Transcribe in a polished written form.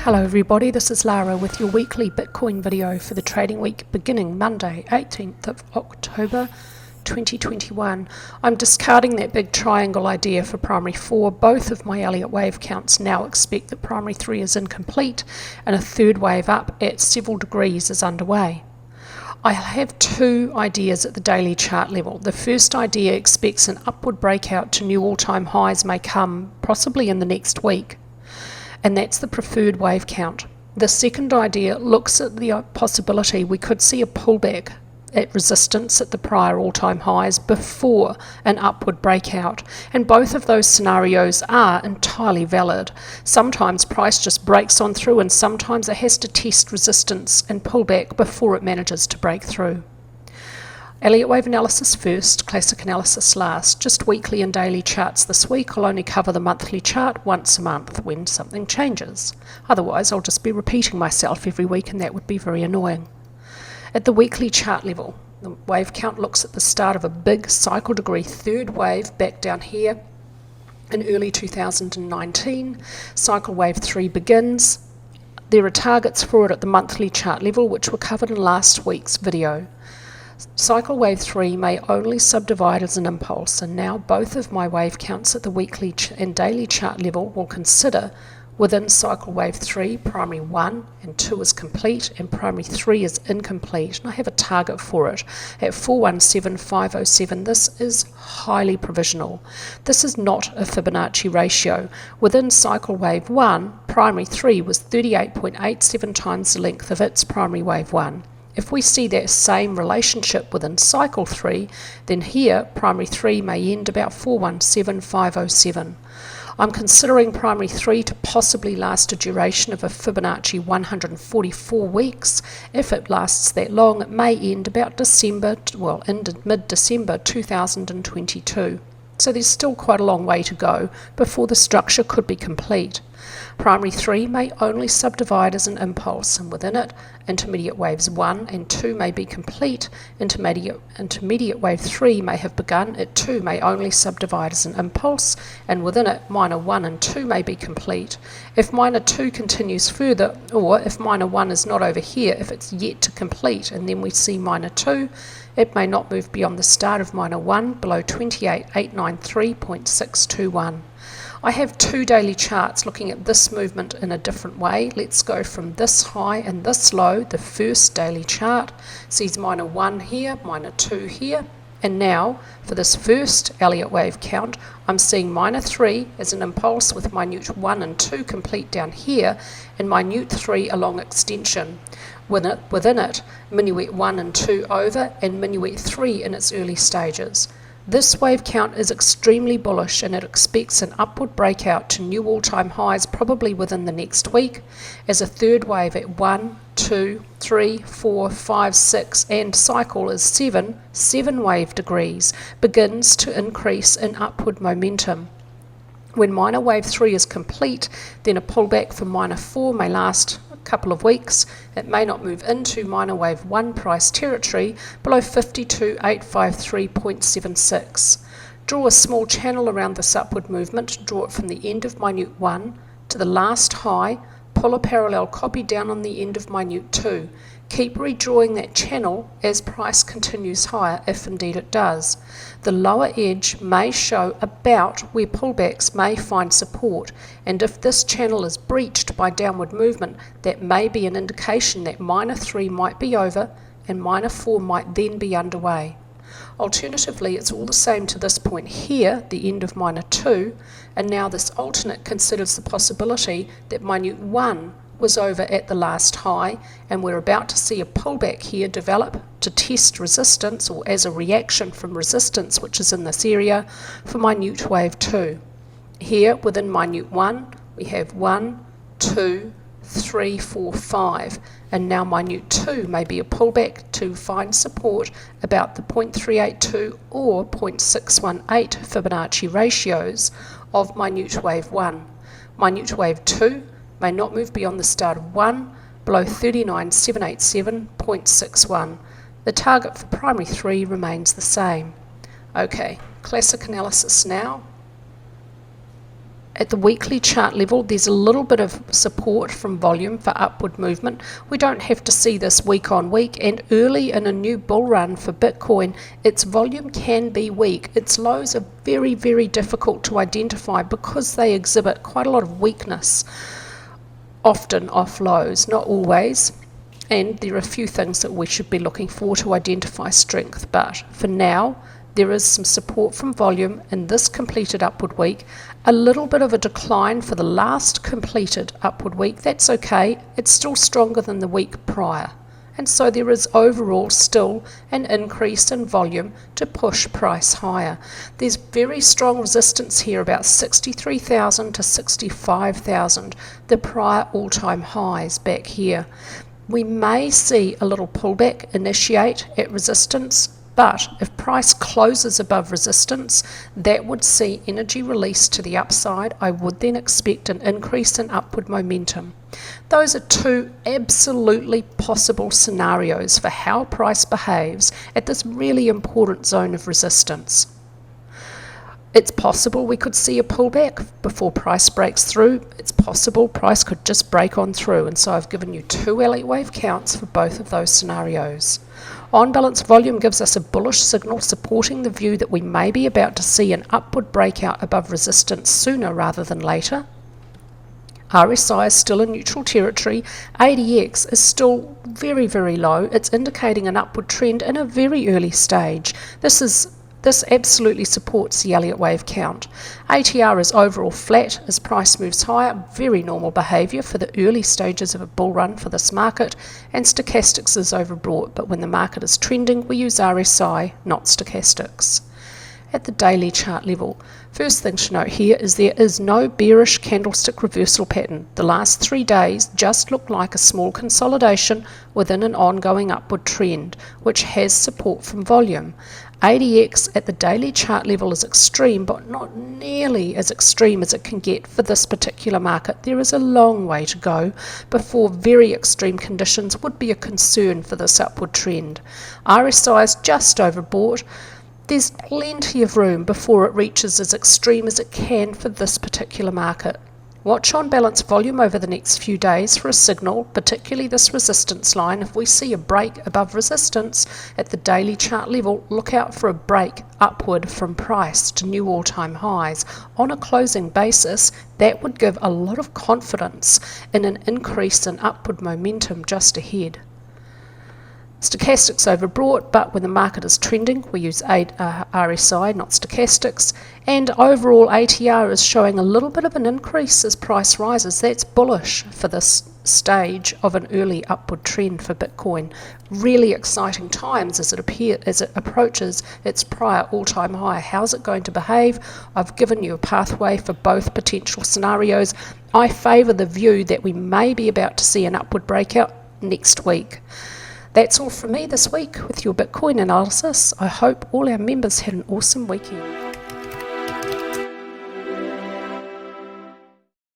Hello everybody, this is Lara with your weekly Bitcoin video for the trading week beginning Monday 18th of October 2021. I'm discarding that big triangle idea for primary 4. Both of my Elliott wave counts now expect that primary 3 is incomplete and a third wave up at several degrees is underway. I have two ideas at the daily chart level. The first idea expects an upward breakout to new all-time highs may come possibly in the next week, and that's the preferred wave count. The second idea looks at the possibility we could see a pullback at resistance at the prior all-time highs before an upward breakout, and both of those scenarios are entirely valid. Sometimes price just breaks on through, and sometimes it has to test resistance and pull back before it manages to break through. Elliott wave analysis first, classic analysis last. Just weekly and daily charts this week. I'll only cover the monthly chart once a month when something changes. Otherwise I'll just be repeating myself every week, and that would be very annoying. At the weekly chart level, the wave count looks at the start of a big cycle degree third wave back down here in early 2019. Cycle wave 3 begins. There are targets for it at the monthly chart level, which were covered in last week's video. Cycle wave 3 may only subdivide as an impulse, and now both of my wave counts at the weekly and daily chart level will consider within cycle wave 3, primary 1 and 2 is complete and primary 3 is incomplete, and I have a target for it at 417507. This is highly provisional. This is not a Fibonacci ratio. Within cycle wave 1, primary 3 was 38.87 times the length of its primary wave 1. If we see that same relationship within cycle 3, then here primary 3 may end about 417507. I'm considering primary 3 to possibly last a duration of a Fibonacci 144 weeks. If it lasts that long, it may end about mid-December 2022. So there's still quite a long way to go before the structure could be complete. Primary 3 may only subdivide as an impulse, and within it, intermediate waves 1 and 2 may be complete. Intermediate wave 3 may have begun. It too may only subdivide as an impulse, and within it, minor 1 and 2 may be complete. If minor 2 continues further, or if minor 1 is not over here, if it's yet to complete, and then we see minor 2, it may not move beyond the start of minor 1 below 28,893.621. I have two daily charts looking at this movement in a different way. Let's go from this high and this low. The first daily chart sees minor 1 here, minor 2 here, and now for this first Elliott wave count, I'm seeing minor 3 as an impulse with minute 1 and 2 complete down here, and minute 3 along extension. Within it, minuet 1 and 2 over, and minuet 3 in its early stages. This wave count is extremely bullish, and it expects an upward breakout to new all-time highs probably within the next week, as a third wave at 1, 2, 3, 4, 5, 6 and cycle is 7 wave degrees begins to increase in upward momentum. When minor wave 3 is complete, then a pullback for minor 4 may last couple of weeks. It may not move into minor wave 1 price territory below 52,853.76. Draw a small channel around this upward movement. Draw it from the end of minute 1 to the last high. Pull a parallel copy down on the end of minute 2. Keep redrawing that channel as price continues higher, if indeed it does. The lower edge may show about where pullbacks may find support, and if this channel is breached by downward movement, that may be an indication that minor 3 might be over and minor 4 might then be underway. Alternatively, it's all the same to this point here, the end of minor 2, and now this alternate considers the possibility that minute 1 was over at the last high, and we're about to see a pullback here develop to test resistance, or as a reaction from resistance which is in this area, for minute wave 2. Here within minute 1 we have 1, 2, 3, 4, 5, and now minute 2 may be a pullback to find support about the 0.382 or 0.618 Fibonacci ratios of minute wave 1. Minute wave 2 may not move beyond the start of 1 below 39,787.61. The target for primary 3 remains the same. Okay, classic analysis now. At the weekly chart level, there's a little bit of support from volume for upward movement. We don't have to see this week on week, and early in a new bull run for Bitcoin, its volume can be weak. Its lows are very, very difficult to identify because they exhibit quite a lot of weakness, often off lows, not always. And there are a few things that we should be looking for to identify strength, but for now, there is some support from volume in this completed upward week, a little bit of a decline for the last completed upward week. That's okay, it's still stronger than the week prior. And so there is overall still an increase in volume to push price higher. There's very strong resistance here, about 63,000 to 65,000, the prior all-time highs back here. We may see a little pullback initiate at resistance, but if price closes above resistance, that would see energy release to the upside. I would then expect an increase in upward momentum. Those are two absolutely possible scenarios for how price behaves at this really important zone of resistance. It's possible we could see a pullback before price breaks through. It's possible price could just break on through, and so I've given you two Elliott wave counts for both of those scenarios. On balance, volume gives us a bullish signal supporting the view that we may be about to see an upward breakout above resistance sooner rather than later. RSI is still in neutral territory. ADX is still very, very low. It's indicating an upward trend in a very early stage. This absolutely supports the Elliott wave count. ATR is overall flat as price moves higher, very normal behaviour for the early stages of a bull run for this market, and stochastics is overbought, but when the market is trending we use RSI, not stochastics. At the daily chart level, first thing to note here is there is no bearish candlestick reversal pattern. The last 3 days just look like a small consolidation within an ongoing upward trend, which has support from volume. ADX at the daily chart level is extreme, but not nearly as extreme as it can get for this particular market. There is a long way to go before very extreme conditions would be a concern for this upward trend. RSI is just overbought. There's plenty of room before it reaches as extreme as it can for this particular market. Watch on balance volume over the next few days for a signal, particularly this resistance line. If we see a break above resistance at the daily chart level, look out for a break upward from price to new all-time highs. On a closing basis, that would give a lot of confidence in an increase in upward momentum just ahead. Stochastics overbought, but when the market is trending, we use RSI, not stochastics, and overall ATR is showing a little bit of an increase as price rises. That's bullish for this stage of an early upward trend for Bitcoin. Really exciting times as it approaches its prior all-time high. How's it going to behave? I've given you a pathway for both potential scenarios. I favour the view that we may be about to see an upward breakout next week. That's all from me this week with your Bitcoin analysis. I hope all our members had an awesome weekend.